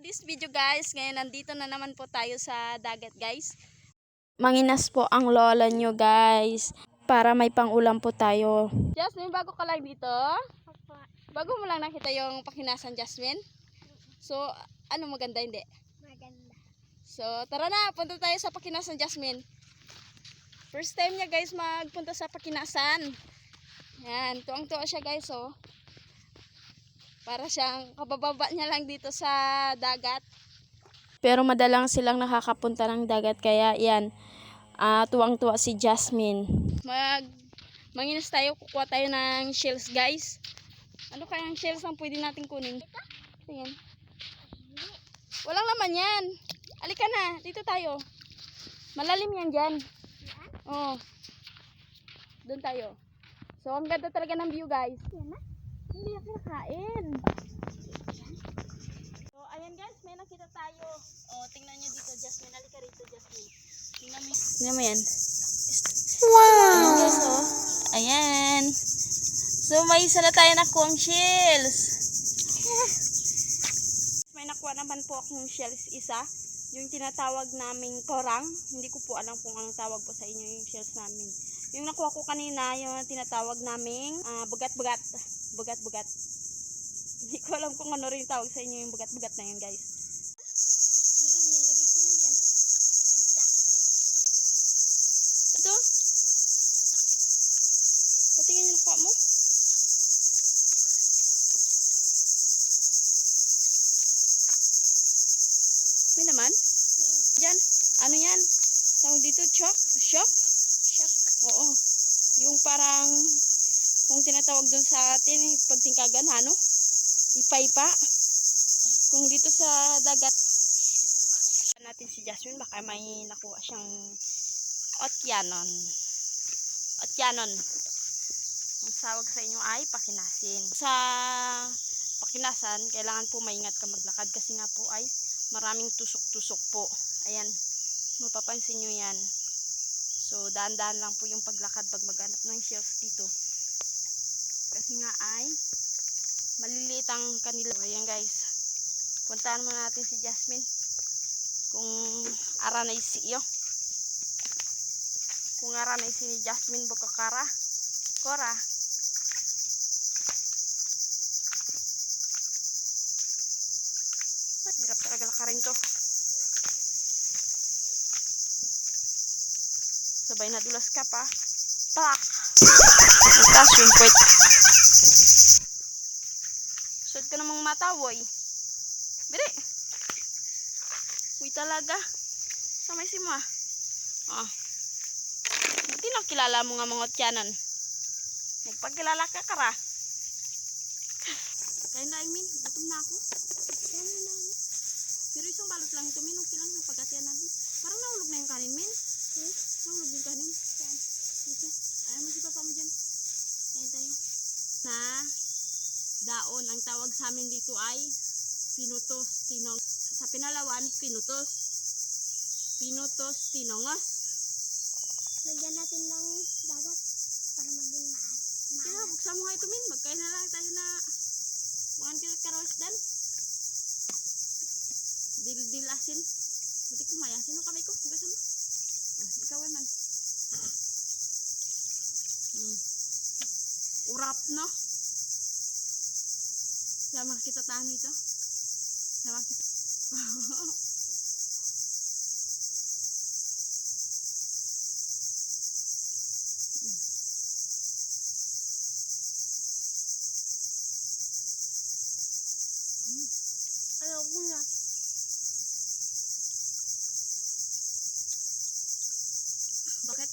this video guys, ngayon nandito na naman po tayo sa dagat guys. Manginas po ang lola nyo guys, para may pangulam po tayo. Jasmine, bago ka lang dito? Bago mo lang nakita yung pakinasan, Jasmine? So, ano maganda hindi? Maganda. So, tara na, punta tayo sa pakinasan, Jasmine. First time niya guys magpunta sa pakinasan. Yan, tuwang-tuwa siya guys oh. Para siyang kabababa niya lang dito sa dagat. Pero madalang silang nakakapunta ng dagat, kaya yan, tuwang-tuwa si Jasmine. Manginas tayo, kukuha tayo ng shells guys. Ano kayang shells ang pwede natin kunin? Tingin. Walang laman yan. Alika na, dito tayo. Malalim yan dyan. Oo. Doon tayo. So, ang ganda talaga ng view guys. Yan na. Hindi ako nakain. So, ayan guys, may nakita tayo. Oh, tingnan nyo dito, Jasmine. Alika rito, Jasmine. Tingnan mo yan. Wow! Ayan guys, oh. Ayan. So, may isa na tayo nakuha shells. May nakuha naman po akong shells isa. Yung tinatawag naming korang. Hindi ko po alam kung anong tawag po sa inyo yung shells namin. Yung nakuha ko kanina, yung tinatawag naming bugat-bugat. Bugat-bugat. Hindi ko alam kung ano rin tawag sa inyo yung bugat-bugat na yun guys. Nilagay ko na dyan. Isa. Ito? Patingin yung nakuha mo. May naman? Diyan. Ano yan? Tawag dito, shock? Shock? Shock. Oo. Yung parang, kung tinatawag dun sa atin, pagtingkagan, ano? Ipa-ipa. Kung dito sa dagat, natin si Jasmine, baka may nakuha siyang otyanon. Otyanon. Ang tawag sa inyo ay pakinasin. Sa pakinasan, kailangan po maingat ka maglakad kasi nga po ay maraming tusok-tusok po. Ayan, mapapansin nyo yan. So, daan-daan lang po yung paglakad pag maghanap ng shells dito. Kasi nga ay maliliit ang kanila. Ayan guys, puntahan muna natin si Jasmine. Kung aranay si iyo. Kung aranay si Jasmine Bukakara. Kora. Hirap talaga lakarin to. Sabay na dulas ka pa. Pak! Bukas yung puwet. Sud ka namang matawoy. Bire! Uy talaga. Samay si mo ah. Oh. Buti na kilala mo nga mga tiyanan. Nagpagkilala ka kara. Kaya na I mean, gutom na ako. Pero isang balot lang ito, Min. Okay lang, pagkatiyan natin. Parang nahulog na yung kanin, Min. Nahulog yung kanin. Yan. Dito. Ayaw mo si papa mo dyan. Kain tayo. Na daon. Ang tawag sa amin dito ay pinutos, tinong. Sa Pinalawan, pinutos. Pinutos, tinongos. Lagyan natin ng dagat para maging Kaya, buksan mo nga ito, Min. Magkain na lang tayo na bukan kita karawas dan. Dil asin. Buti ko maya. Sino kamay ko? Hugasan mo. Ikaw man. Urap no? Sama kita tahan ito. Sama kita. Ayaw ko na. Bakit?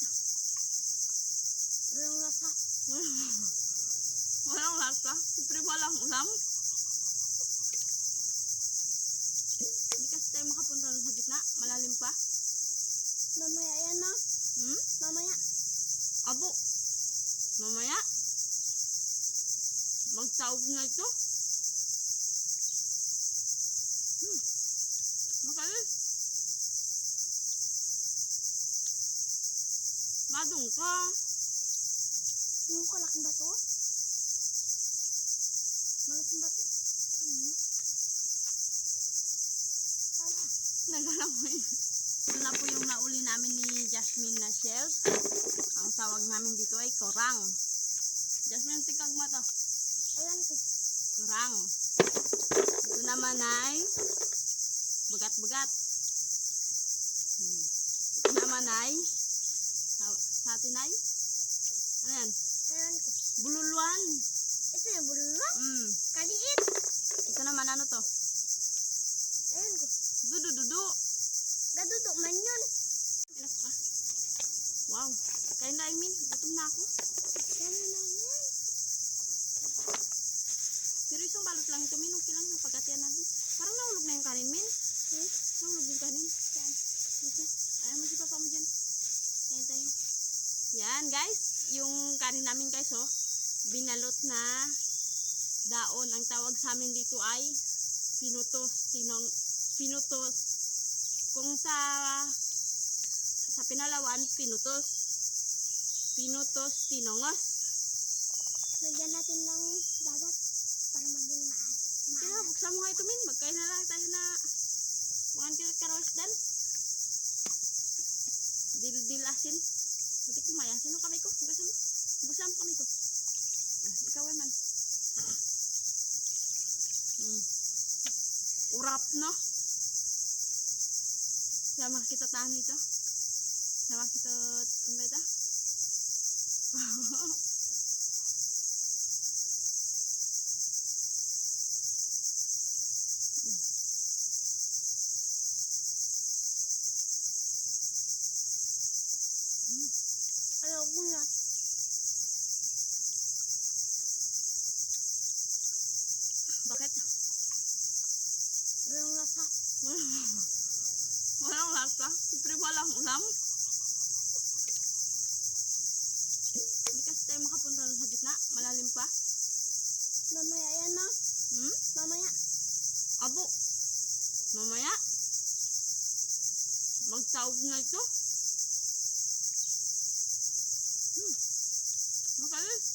Walang lasa. Walang lasa. Siyempre walang ulam. Hindi kasi tayo makapunta sa gitna. Malalim pa. Mamaya yan na. Mamaya. Abo. Mamaya. Magtawag na ito. Makalis. Madung ka. Yung kalaking bato. Malaking bato. Nagala mo yun. Ito na po yung nauli namin ni Jasmine na shells. Ang tawag namin dito ay korang. Jasmine, tikag mo to. Ayan ko. Korang. Ito naman ay bagat-bagat. Ito naman ay sa atin ay ano yan? Ayan ko. Bululuan. Ito yung bulalo. Kaliit. Ito naman ano to? Ayan ko. Dudu-dudu. Gadudo man yun. Ano ka? Wow. Kain na, Imin. Gutom na ako. Yan na naman. Pero isang balot lang ito, Min. Okay lang. Pagkatiyan natin. Parang nahulog na yung kanin, Min. Nahulog yung kanin. Yan. Dito. Ayaw mo si papa mo dyan. Kain tayo. Yan, guys. Yung kanin namin, guys, oh. Binalot na daon. Ang tawag sa amin dito ay pinutos. Pinutos. Kung sa Pinalawan, pinutos. Pinutos, tinongos. Lagyan natin ng dagat para maging Kaya buksan mo nga ito, Min. Magkain na lang tayo na bukan kita karosdan. Dil asin. Buti ko mayasin mo kamay ko. Hugasan mo. Busan mo kamay ko. Ikaw man. Urap, no? Sama kita tahan ito. Sama kita ang ito. Ayaw ko na. Bakit? Walang lasa. Walang lasa. Siyempre walang ulam. Hindi kasi tayo makapunta doon sa gitna. Malalim pa. Mamaya yan, ma. Mamaya. Abo. Mamaya. Magtawag na ito. Makalis.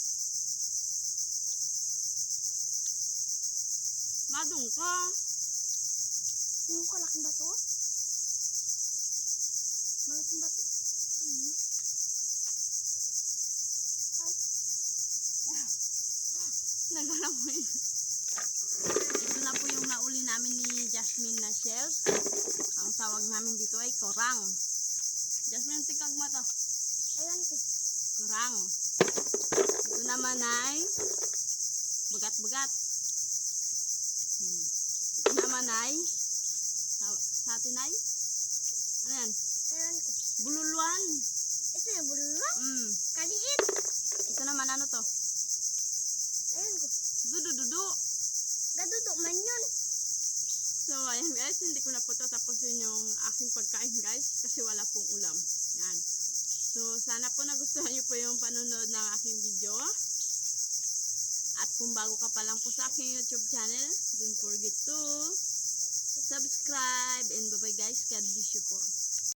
Madung ka. Yung kalaking bato. Malaking bato. Nagala mo yun. Ito na po yung nauli namin ni Jasmine na shells. Ang tawag namin dito ay korang. Jasmine, tikag mo to. Ayan ko. Korang. Ito naman ay bagat-bagat. Ito naman ay sa atin ay ano yan? Ayan ko. Bululuan. Ito yung bulalo. Kaliit. Ito naman ano to? Ayan ko. Dudu-dudu. Gadudo man yun. So, ayan guys, hindi ko na po tatapusin yung aking pagkain guys kasi wala pong ulam. Yan. So, sana po nagustuhan niyo po yung panonood ng aking video. At kung bago ka pa lang po sa aking YouTube channel, don't forget to subscribe and bye bye guys. God bless you po.